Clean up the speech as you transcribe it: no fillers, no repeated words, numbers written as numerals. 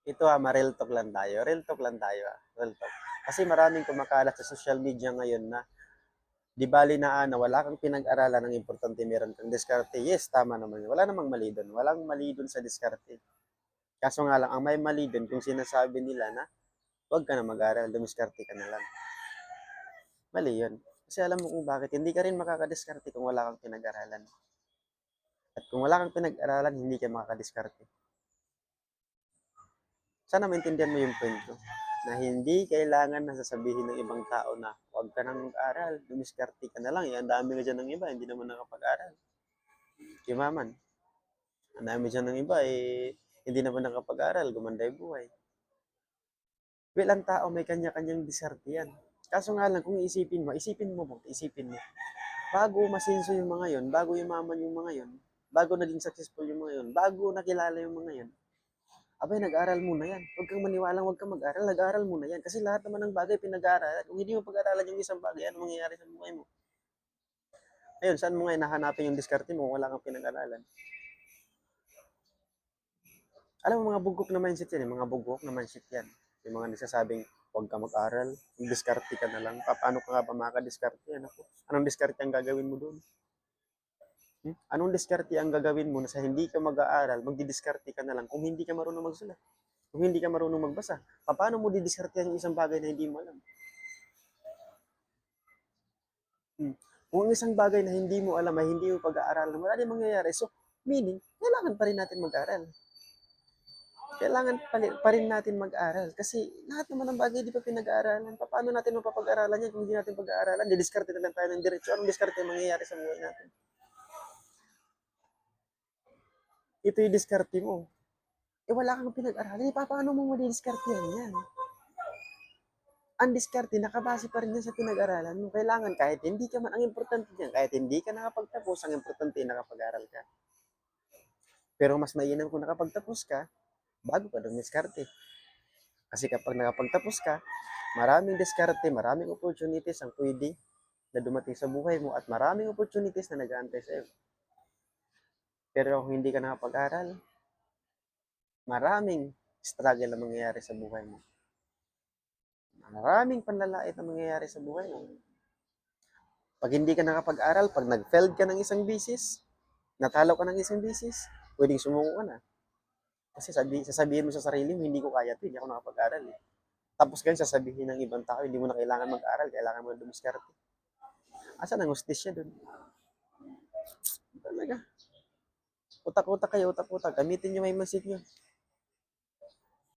Ito ma-real talk lang tayo. Real talk lang tayo Real talk. Kasi maraming kumakalat sa social media ngayon na di bali na wala kang pinag-aralan ng importante meron kang diskarte. Yes, tama naman yun. Wala namang mali doon. Walang mali doon sa diskarte. Kaso nga lang, ang may mali doon kung sinasabi nila na huwag ka na mag-aral, dumiskarte ka na lang. Mali yun. Kasi alam mo kung bakit. Hindi ka rin makakadiskarte kung wala kang pinag-aralan. At kung wala kang pinag-aralan, hindi ka makakadiskarte. Sana maintindihan mo yung point ko. Na hindi kailangan na sasabihin ng ibang tao na huwag ka nang mag-aral, dumiskarte ka na lang. Ang dami nga dyan ng iba, hindi naman nakapag-aral. Yumaman. Ang dami dyan ng iba, hindi naman nakapag-aral, gumanda yung buhay. Well, ang tao may kanya-kanyang diskarte yan. Kaso nga lang, kung isipin mo. Bago masinso yung mga yon, bago yumaman yung mga yon, bago naging successful yung mga yon, bago nakilala yung mga yon, abay, nag-aral muna yan. Huwag kang maniwalang huwag kang mag-aral, nag-aral muna yan. Kasi lahat naman ng bagay pinag-aaralan. Kung hindi mo pag-aralan yung isang bagay, ano mangyayari sa buhay mo? Ayun, saan mo ngayon nahanapin yung diskarte mo kung wala kang pinag-aralan? Alam mo, mga bugok na mindset yan, mga bugok na mindset yan. Yung mga nagsasabing, huwag ka mag-aral, diskarte ka na lang. Paano ka nga ba makadiskarte? Anong diskarte ang gagawin mo doon? Anong diskarte ang gagawin mo na sa hindi ka mag-aaral, magdidiskarte ka na lang kung hindi ka marunong magsulat? Kung hindi ka marunong magbasa, paano mo didiskarte ang isang bagay na hindi mo alam? Kung ang isang bagay na hindi mo alam ay hindi mo pag-aaralan, wala din mangyayari. So, meaning, kailangan pa rin natin mag-aral. Kailangan pa rin natin mag-aral. Kasi lahat naman ng bagay di pa pinag-aaralan. Paano natin mapapag-aralan yan kung hindi natin pag-aaralan? Didiskarte na lang tayo ng diretsyo. Anong diskarte ang mangyayari sa buhay natin? Ito yung diskarte mo. Wala kang pinag-aralan. Paano mo madidiskarte yan? Ang diskarte, nakabase pa rin yan sa pinag-aralan mo. Kailangan kahit hindi ka man, ang importante dyan, kahit hindi ka nakapagtapos, ang importante nakapag-aral ka. Pero mas mainam kung nakapagtapos ka, bago ka dumiskarte. Kasi kapag nakapagtapos ka, maraming diskarte, maraming opportunities ang pwede na dumating sa buhay mo at maraming opportunities na nag-aantay sa'yo. Pero kung hindi ka nakapag-aral, maraming struggle na mangyayari sa buhay mo. Maraming panlalait na mangyayari sa buhay mo. Pag hindi ka nakapag-aral, pag nag-failed ka ng isang thesis, natalo ka ng isang thesis, pwedeng sumuko ka na. Kasi sasabihin mo sa sarili mo, hindi ko kaya ito, hindi ako nakapag-aral. Tapos ganyan sasabihin ng ibang tao, hindi mo na kailangan mag-aral, kailangan mo na dumiskarte. Asan ang hustisya dun? Talaga. Utak-utak kayo, utak-utak. Gamitin nyo may mindset nyo.